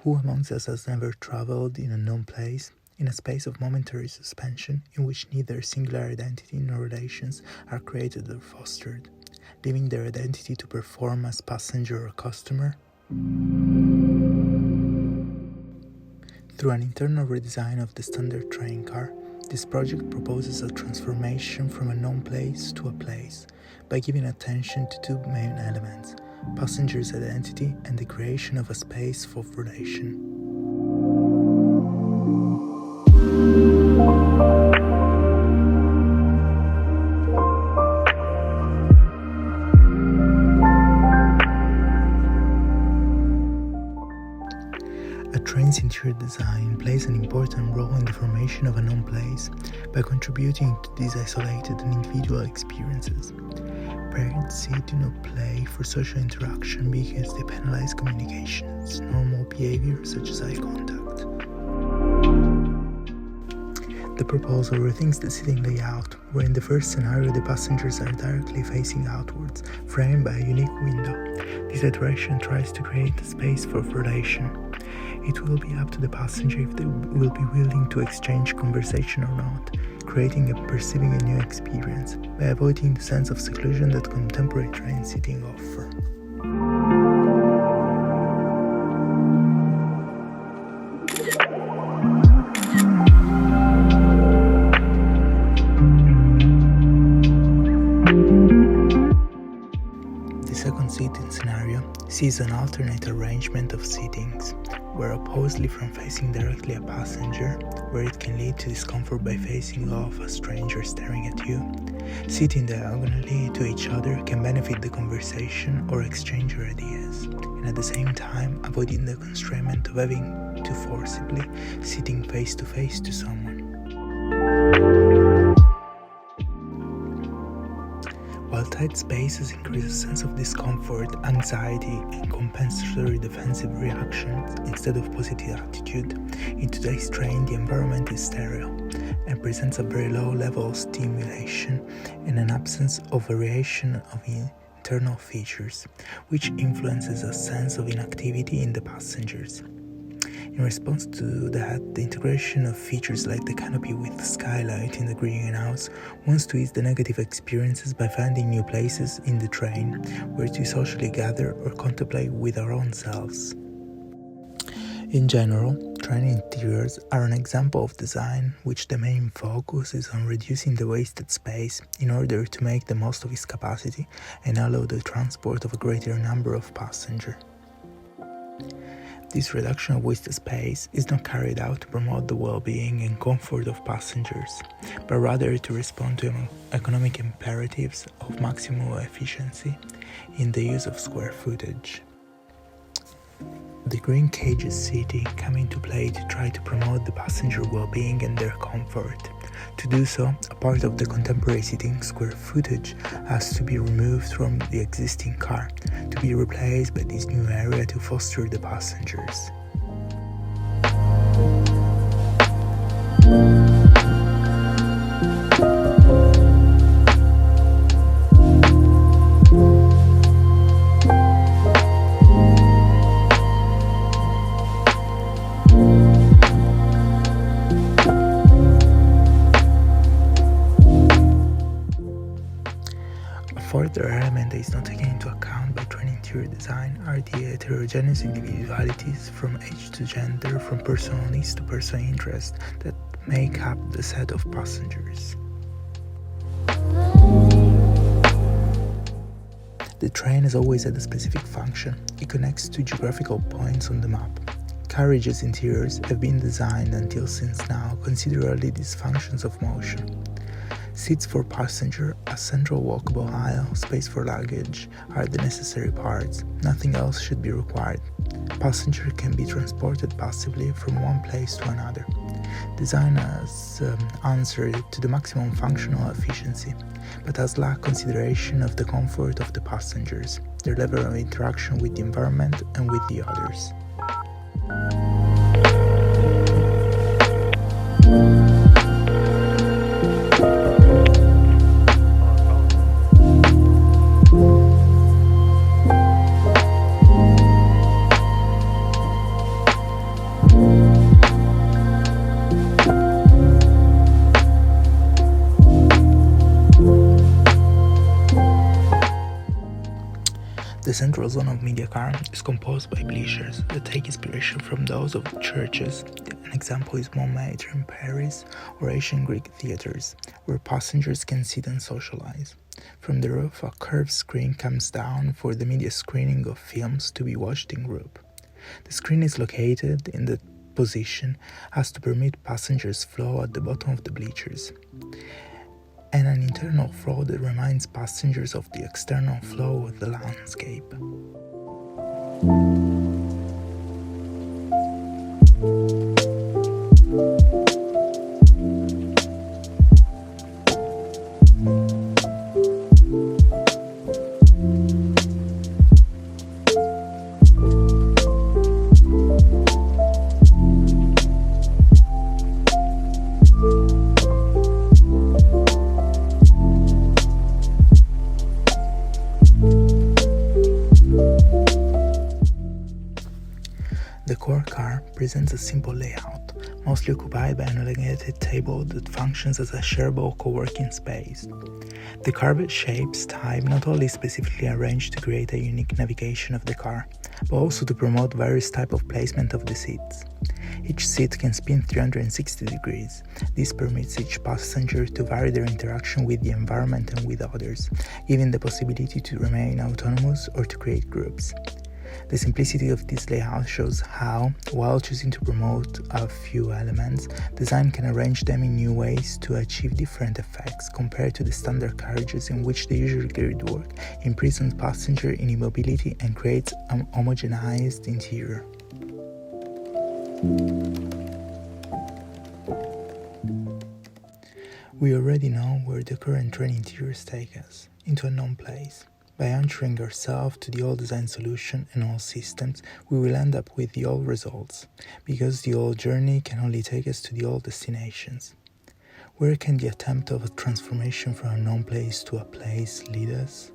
Who amongst us has never traveled in a known place, in a space of momentary suspension in which neither singular identity nor relations are created or fostered, leaving their identity to perform as passenger or customer? Through an internal redesign of the standard train car, this project proposes a transformation from a known place to a place by giving attention to two main elements: passenger's identity and the creation of a space for relation. A train's interior design plays an important role in the formation of a known place by contributing to these isolated and individual experiences. Parents do not play for social interaction because they penalize communication's normal behavior such as eye contact. The proposal rethinks the seating layout, where in the first scenario the passengers are directly facing outwards, framed by a unique window. This iteration tries to create a space for relation. It will be up to the passenger if they will be willing to exchange conversation or not, creating and perceiving a new experience by avoiding the sense of seclusion that contemporary train seating offer. The second seating scenario sees an alternate arrangement of seatings, where oppositely from facing directly a passenger, where it can lead to discomfort by facing off a stranger staring at you, sitting diagonally to each other can benefit the conversation or exchange your ideas, and at the same time avoiding the constraint of having to forcibly sitting face to face to someone. While tight spaces increase a sense of discomfort, anxiety, and compensatory defensive reactions instead of positive attitude, in today's train the environment is sterile and presents a very low level of stimulation and an absence of variation of internal features, which influences a sense of inactivity in the passengers. In response to that, the integration of features like the canopy with skylight in the greenhouse wants to ease the negative experiences by finding new places in the train where to socially gather or contemplate with our own selves. In general, train interiors are an example of design which the main focus is on reducing the wasted space in order to make the most of its capacity and allow the transport of a greater number of passengers. This reduction of wasted space is not carried out to promote the well-being and comfort of passengers, but rather to respond to economic imperatives of maximum efficiency in the use of square footage. The green cages seating come into play to try to promote the passenger well-being and their comfort. To do so, a part of the contemporary seating square footage has to be removed from the existing car to be replaced by this new area to foster the passengers. A further element that is not taken into account by train interior design are the heterogeneous individualities from age to gender, from personal needs to personal interest that make up the set of passengers. The train has always had a specific function. It connects two geographical points on the map. Carriages interiors have been designed until since now consider only these functions of motion. Seats for passenger, a central walkable aisle, space for luggage are the necessary parts. Nothing else should be required. Passenger can be transported passively from one place to another. Design has answered to the maximum functional efficiency, but has lacked consideration of the comfort of the passengers, their level of interaction with the environment and with the others. The central zone of media car is composed by bleachers that take inspiration from those of the churches. An example is Montmartre in Paris or ancient Greek theaters, where passengers can sit and socialize. From the roof, a curved screen comes down for the media screening of films to be watched in group. The screen is located in the position as to permit passengers flow at the bottom of the bleachers, and an internal flow that reminds passengers of the external flow of the landscape. The core car presents a simple layout, mostly occupied by an elongated table that functions as a shareable co-working space. The curved shapes type not only specifically arranged to create a unique navigation of the car, but also to promote various types of placement of the seats. Each seat can spin 360 degrees. This permits each passenger to vary their interaction with the environment and with others, giving the possibility to remain autonomous or to create groups. The simplicity of this layout shows how, while choosing to promote a few elements, design can arrange them in new ways to achieve different effects compared to the standard carriages in which the usual gridwork imprisons passenger in immobility and creates an homogenized interior. We already know where the current train interiors take us, into a known place. By anchoring ourselves to the old design solution and all systems, we will end up with the old results, because the old journey can only take us to the old destinations. Where can the attempt of a transformation from a known place to a place lead us?